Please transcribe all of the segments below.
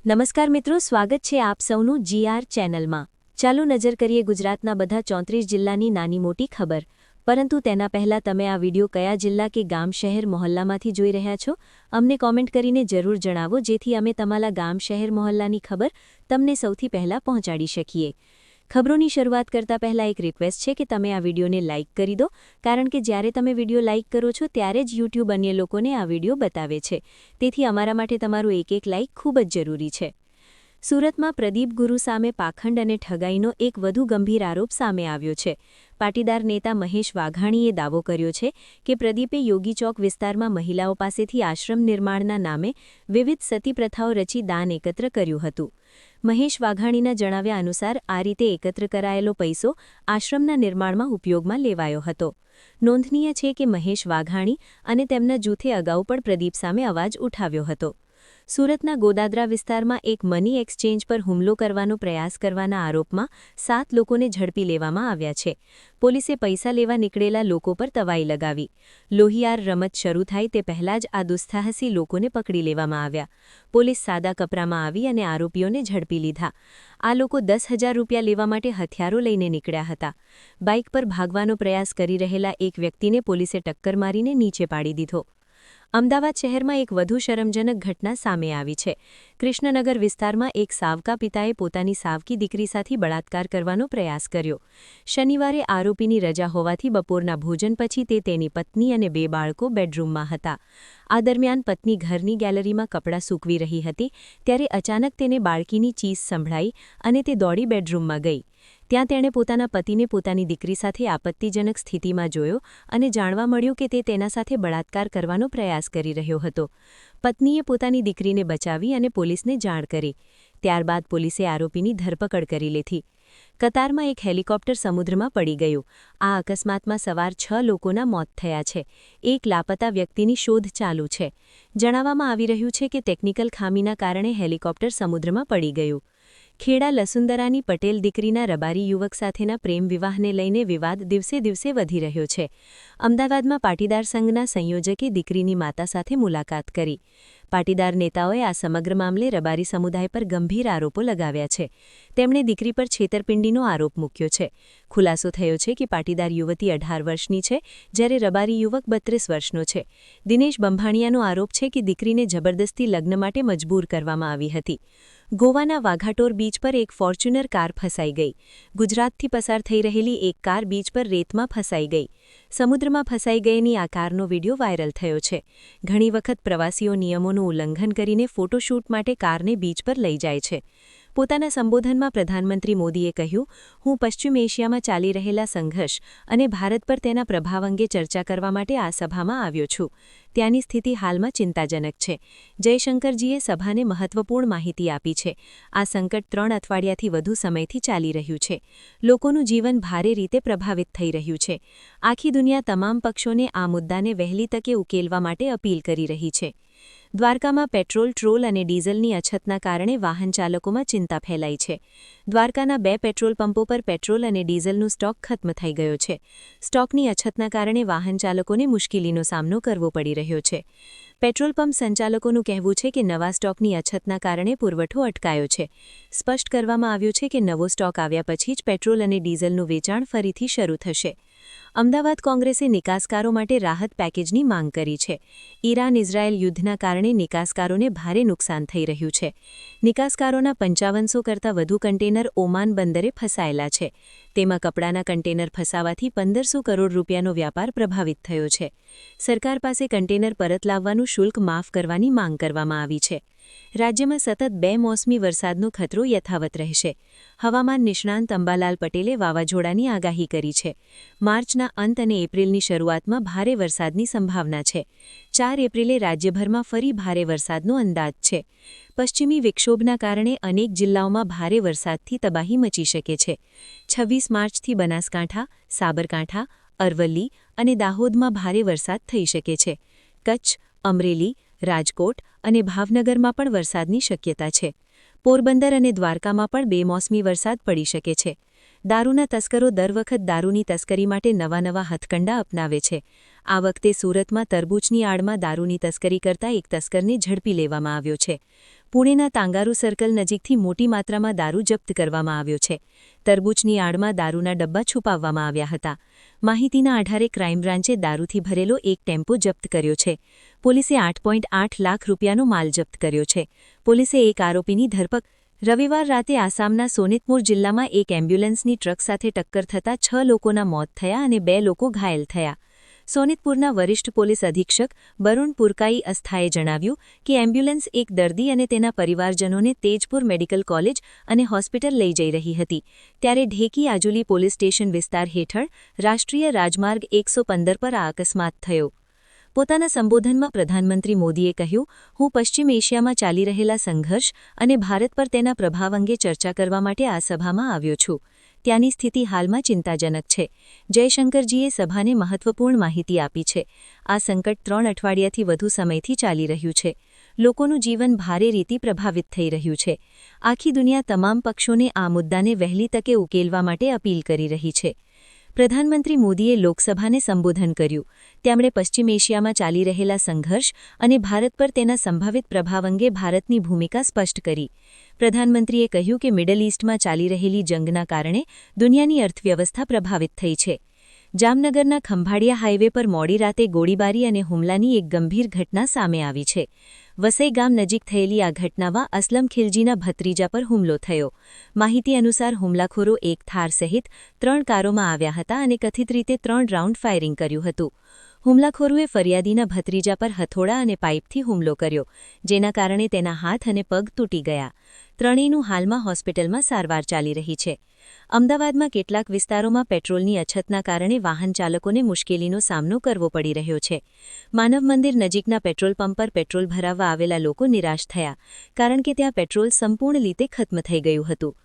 નમસ્કાર મિત્રો, સ્વાગત છે આપ સૌનું જીઆર ચેનલમાં। ચાલો નજર કરીએ ગુજરાતના બધા 34 જિલ્લાની નાની મોટી ખબર। પરંતુ તેના પહેલા તમે આ વિડિયો કયા જિલ્લા કે ગામ શહેર મહોલ્લામાંથી જોઈ રહ્યા છો અમને કોમેન્ટ કરીને જરૂર જણાવો, જેથી અમે તમારા ગામ શહેર મહોલ્લાની ખબર તમને સૌથી પહેલા પહોંચાડી શકીએ। ખબરોની શરૂઆત કરતા પહેલા એક રિક્વેસ્ટ છે કે તમે આ વિડિયોને લાઇક કરી દો, કારણ કે જ્યારે તમે વિડિયો લાઇક કરો છો ત્યારે જ યુટ્યુબ અન્ય લોકોને આ વિડિયો બતાવે છે। તેથી અમારા માટે તમારું એક લાઇક ખૂબ જ જરૂરી છે। સુરતમાં પ્રદીપ ગુરુ સામે પાખંડ અને ઠગાઈનો એક વધુ ગંભીર આરોપ સામે આવ્યો છે। પાટીદાર નેતા મહેશ વાઘાણીએ દાવો કર્યો છે કે પ્રદીપે યોગી ચોક વિસ્તારમાં મહિલાઓ પાસેથી આશ્રમ નિર્માણના નામે વિવિધ સતી પ્રથાઓ રચી દાન એકત્ર કર્યું હતું। મહેશ વાઘાણીના જણાવ્યા અનુસાર આ રીતે એકત્ર કરાયેલો પૈસો આશ્રમના નિર્માણમાં ઉપયોગમાં લેવાયો હતો। નોંધનીય છે કે મહેશ વાઘાણી અને તેમના જૂથે અગાઉ પણ પ્રદીપ સામે અવાજ ઉઠાવ્યો હતો। સુરતના ગોદાદરા વિસ્તારમાં એક મની એક્સચેન્જ પર હુમલો કરવાનો પ્રયાસ કરવાના આરોપમાં 7 લોકોને ઝડપી લેવામાં આવ્યા છે। પોલીસે પૈસા લેવા નીકળેલા લોકો પર તવાઈ લગાવી। લોહિયાર રમત શરૂ થાય તે પહેલાં જ આ દુસ્સાહસી લોકોને પકડી લેવામાં આવ્યા। પોલીસ સાદા કપડામાં આવી અને આરોપીઓને ઝડપી લીધા। આ લોકો 10,000 રૂપિયા લેવા માટે હથિયારો લઈને નીકળ્યા હતા। બાઇક પર ભાગવાનો પ્રયાસ કરી રહેલા એક વ્યક્તિને પોલીસે ટક્કર મારીને નીચે પાડી દીધો। અમદાવાદ શહેરમાં એક વધુ શરમજનક ઘટના સામે આવી છે। કૃષ્ણનગર વિસ્તારમાં એક સાવકા પિતાએ પોતાની સાવકી દીકરી સાથે બળાત્કાર કરવાનો પ્રયાસ કર્યો। શનિવારે આરોપીની રજા હોવાથી બપોરના ભોજન પછી તે તેની પત્ની અને 2 બાળકો બેડરૂમમાં હતા। આ દરમિયાન પત્ની ઘરની ગેલેરીમાં કપડાં સૂકવી રહી હતી ત્યારે અચાનક તેને બાળકીની ચીસ સંભળાઈ અને તે દોડી બેડરૂમમાં ગઈ। ત્યાં તેણે પોતાના પતિને પોતાની દીકરી સાથે આપત્તિજનક સ્થિતિમાં જોયો અને જાણવા મળ્યું કે તે તેના સાથે બળાત્કાર કરવાનો પ્રયાસ કરી રહ્યો હતો। પત્નીએ પોતાની દીકરીને બચાવી અને પોલીસને જાણ કરી। ત્યારબાદ પોલીસે આરોપીની ધરપકડ કરી લીધી। કતારમાં એક હેલિકોપ્ટર સમુદ્રમાં પડી ગયું। આ અકસ્માતમાં સવાર 6 લોકોના મોત થયા છે। એક લાપતા વ્યક્તિની શોધ ચાલુ છે। જણાવવામાં આવી રહ્યું છે કે ટેકનિકલ ખામીના કારણે હેલિકોપ્ટર સમુદ્રમાં પડી ગયું। ખેડા લસુંદરાની પટેલ દીકરીના રબારી યુવક સાથેના પ્રેમ વિવાહને લઈને વિવાદ દિવસે દિવસે વધી રહ્યો છે। અમદાવાદમાં પાટીદાર સંઘના સંયોજકે દીકરીની માતા સાથે મુલાકાત કરી। પાટીદાર નેતાઓએ આ સમગ્ર મામલે રબારી સમુદાય પર ગંભીર આરોપો લગાવ્યા છે। તેમણે દીકરી પર છેતરપિંડીનો આરોપ મૂક્યો છે। ખુલાસો થયો છે કે પાટીદાર યુવતી 18 વર્ષની છે, જ્યારે રબારી યુવક 32 વર્ષનો છે। દિનેશ બંભાણિયાનો આરોપ છે કે દીકરીને જબરદસ્તી લગ્ન માટે મજબૂર કરવામાં આવી હતી। ગોવાના વાઘાટોર બીચ પર એક ફોર્ચ્યુનર કાર ફસાઈ ગઈ। ગુજરાતથી પસાર થઈ રહેલી એક કાર બીચ પર રેતમાં ફસાઈ ગઈ। સમુદ્રમાં ફસાઈ ગયેલી આ કારનો વિડિયો વાયરલ થયો છે। ઘણી વખત પ્રવાસીઓ નિયમોનું ઉલ્લંઘન કરીને ફોટોશૂટ માટે કારને બીચ પર લઈ જાય છે। પોતાના સંબોધનમાં પ્રધાનમંત્રી મોદીએ કહ્યું, હું પશ્ચિમ એશિયામાં ચાલી રહેલા સંઘર્ષ અને ભારત પર તેના પ્રભાવ અંગે ચર્ચા કરવા માટે આ સભામાં આવ્યો છું। ત્યાંની સ્થિતિ હાલમાં ચિંતાજનક છે। જયશંકરજીએ સભાને મહત્વપૂર્ણ માહિતી આપી છે। આ સંકટ 3 અઠવાડિયાથી વધુ સમયથી ચાલી રહ્યું છે। લોકોનું જીવન ભારે રીતે પ્રભાવિત થઈ રહ્યું છે। આખી દુનિયા તમામ પક્ષોને આ મુદ્દાને વહેલી તકે ઉકેલવા માટે અપીલ કરી રહી છે। દ્વારકામાં પેટ્રોલ, ટ્રોલ અને ડીઝલની અછતના કારણે વાહન ચાલકોમાં ચિંતા ફેલાઈ છે। દ્વારકાના 2 પેટ્રોલ પંપો પર પેટ્રોલ અને ડીઝલનું સ્ટોક ખત્મ થઈ ગયો છે। સ્ટોકની અછતના કારણે વાહન ચાલકોને મુશ્કેલીનો સામનો કરવો પડી રહ્યો છે। પેટ્રોલ પંપ સંચાલકોનું કહેવું છે કે નવા સ્ટોકની અછતના કારણે પુરવઠો અટકાયો છે। સ્પષ્ટ કરવામાં આવ્યું છે કે નવો સ્ટોક આવ્યા પછી જ પેટ્રોલ અને ડીઝલનું વેચાણ ફરીથી શરૂ થશે। અમદાવાદ કોંગ્રેસે નિકાસકારો માટે રાહત પેકેજની માંગ કરી છે। ઈરાન-ઇઝરાયેલ યુદ્ધના કારણે નિકાસકારોને ભારે નુકસાન થઈ રહ્યું છે। નિકાસકારોના 5500 કરતાં વધુ કન્ટેનર ઓમાન બંદરે ફસાયેલા છે। તેમાં કપડાના કન્ટેનર ફસાવાથી 1500 કરોડ રૂપિયાનો વ્યાપાર પ્રભાવિત થયો છે। સરકાર પાસે કન્ટેનર પરત લાવવાનું શુલ્ક માફ કરવાની માંગ કરવામાં આવી છે। રાજ્યમાં સતત 2 મોસમી વરસાદનો ખતરો યથાવત રહેશે। હવામાન નિષ્ણાંત અંબાલાલ પટેલે વાવાઝોડાની આગાહી કરી છે। માર્ચના અંત અને એપ્રિલની શરૂઆતમાં ભારે વરસાદની સંભાવના છે। 4 એપ્રિલે રાજ્યભરમાં ફરી ભારે વરસાદનો અંદાજ છે। પશ્ચિમી વિક્ષોભના કારણે અનેક જિલ્લાઓમાં ભારે વરસાદથી તબાહી મચી શકે છે। 26 માર્ચથી બનાસકાંઠા, સાબરકાંઠા, અરવલ્લી અને દાહોદમાં ભારે વરસાદ થઈ શકે છે। કચ્છ, અમરેલી, રાજકોટ અને ભાવનગરમાં પણ વરસાદની શક્યતા છે। પોરબંદર અને દ્વારકામાં પણ બેમોસમી વરસાદ પડી શકે છે। દારૂના તસ્કરો દર વખત દારૂની તસ્કરી માટે નવા હથકંડા અપનાવે છે। આ વખતે સુરતમાં તરબૂચની આડમાં દારૂની તસ્કરી કરતા એક તસ્કરને ઝડપી લેવામાં આવ્યો છે। પુણેના તાંગારૂ સર્કલ નજીકથી મોટી માત્રામાં દારૂ જપ્ત કરવામાં આવ્યો છે. તરબૂચની આડમાં દારૂના ડબ્બા છુપાવવામાં આવ્યા હતા. માહિતીના આધારે ક્રાઇમ બ્રાન્ચે દારૂથી ભરેલો એક ટેમ્પો જપ્ત કર્યો છે. પોલીસે 8.8 લાખ રૂપિયાનો માલ જપ્ત કર્યો છે. પોલીસે એક આરોપીની ધરપકડ રવિવાર રાતે આસામના સોનિતપુર જિલ્લામાં એક એમ્બ્યુલન્સની ટ્રક સાથે ટક્કર થતાં 6 લોકોના મોત થયા અને 2 લોકો ઘાયલ થયા. સોનિતપુરના વરિષ્ઠ પોલીસ અધિક્ષક બરુણ પુરકાઈ અસ્થાએ જણાવ્યું કે એમ્બ્યુલન્સ એક દર્દી અને તેના પરિવારજનોને તેજપુર મેડિકલ કોલેજ અને હોસ્પિટલ લઈ જઈ રહી હતી ત્યારે ઢેકી આજુલી પોલીસ સ્ટેશન વિસ્તાર હેઠળ રાષ્ટ્રીય રાજમાર્ગ 115 પર આ અકસ્માત થયો. પોતાના સંબોધનમાં પ્રધાનમંત્રી મોદીએ કહ્યું, હું પશ્ચિમ એશિયામાં ચાલી રહેલા સંઘર્ષ અને ભારત પર તેના પ્રભાવ અંગે ચર્ચા કરવા માટે આ સભામાં આવ્યો છું. ત્યાંની સ્થિતિ હાલમાં ચિંતાજનક છે. જયશંકરજીએ સભાને મહત્વપૂર્ણ માહિતી આપી છે. આ સંકટ 3 અઠવાડિયાથી વધુ સમયથી ચાલી રહ્યું છે. લોકોનું જીવન ભારે રીતે પ્રભાવિત થઈ રહ્યું છે. આખી દુનિયા તમામ પક્ષોને આ મુદ્દાને વહેલી તકે ઉકેલવા માટે અપીલ કરી રહી છે. પ્રધાનમંત્રી મોદીએ લોકસભાને સંબોધન કર્યું. તેમણે પશ્ચિમ એશિયામાં ચાલી રહેલા સંઘર્ષ અને ભારત પર તેના સંભવિત પ્રભાવ અંગે ભારતની ભૂમિકા સ્પષ્ટ કરી. પ્રધાનમંત્રીએ કહ્યું કે મિડલ ઇસ્ટમાં ચાલી રહેલી જંગના કારણે દુનિયાની અર્થવ્યવસ્થા પ્રભાવિત થઈ છે. જામનગરના ખંભાળિયા હાઇવે પર મોડી રાતે ગોળીબારી અને હુમલાની એક ગંભીર ઘટના સામે આવી છે. વસઈ ગામ નજીક થયેલી આ ઘટનામાં અસલમ ખિલજીના ભત્રીજા પર હુમલો થયો. માહિતી અનુસાર હુમલાખોરો એક થાર સહિત 3 કારોમાં આવ્યા હતા અને કથિત રીતે 3 રાઉન્ડ ફાયરિંગ કર્યું હતું. હુમલાખોરોએ ફરિયાદીના ભત્રીજા પર હથોડા અને પાઇપથી હુમલો કર્યો, જેના કારણે તેના હાથ અને પગ તૂટી ગયા. ત્રણેયનું હાલમાં હોસ્પિટલમાં સારવાર ચાલી રહી છે. અમદાવાદમાં કેટલાક વિસ્તારોમાં પેટ્રોલની અછતના કારણે વાહન ચાલકોને મુશ્કેલીનો સામનો કરવો પડી રહ્યો છે. માનવ મંદિર નજીકના પેટ્રોલ પંપ પર પેટ્રોલ ભરાવવા આવેલા લોકો નિરાશ થયા, કારણ કે ત્યાં પેટ્રોલ સંપૂર્ણ રીતે ખત્મ થઈ ગયું હતું.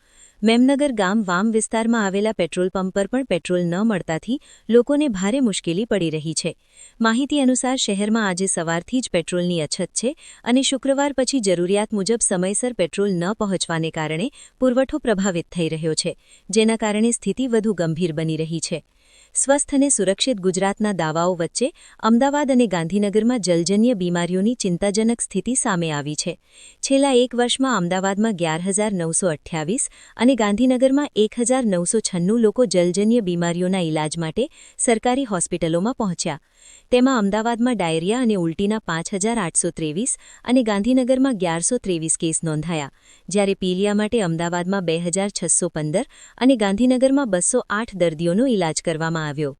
મેમનગર ગામ વામ વિસ્તારમાં આવેલા પેટ્રોલ પંપ પર પણ પેટ્રોલ ન મળતાથી લોકોને ભારે મુશ્કેલી પડી રહી છે. માહિતી અનુસાર શહેરમાં આજે સવારથી જ પેટ્રોલની અછત છે અને શુક્રવાર પછી જરૂરિયાત મુજબ સમયસર પેટ્રોલ ન પહોંચવાને કારણે પુરવઠો પ્રભાવિત થઈ રહ્યો છે, જેના કારણે સ્થિતિ વધુ ગંભીર બની રહી છે. સ્વસ્થ અને સુરક્ષિત ગુજરાતના દાવાઓ વચ્ચે અમદાવાદ અને ગાંધીનગરમાં જલજન્ય બીમારીઓની ચિંતાજનક સ્થિતિ સામે આવી છે. છેલ્લા 1 વર્ષમાં અમદાવાદમાં 11,928 અને ગાંધીનગરમાં 1,996 લોકો જલજન્ય બીમારીઓના ઇલાજ માટે સરકારી હોસ્પિટલોમાં પહોંચ્યા. તેમાં અમદાવાદમાં ડાયરિયા અને ઉલટીના 5,823 અને ગાંધીનગરમાં 1123 કેસ નોંધાયા, જ્યારે પીલિયા માટે અમદાવાદમાં 2,615 અને ગાંધીનગરમાં 208 દર્દીઓનો ઇલાજ કરવામાં આવ્યો.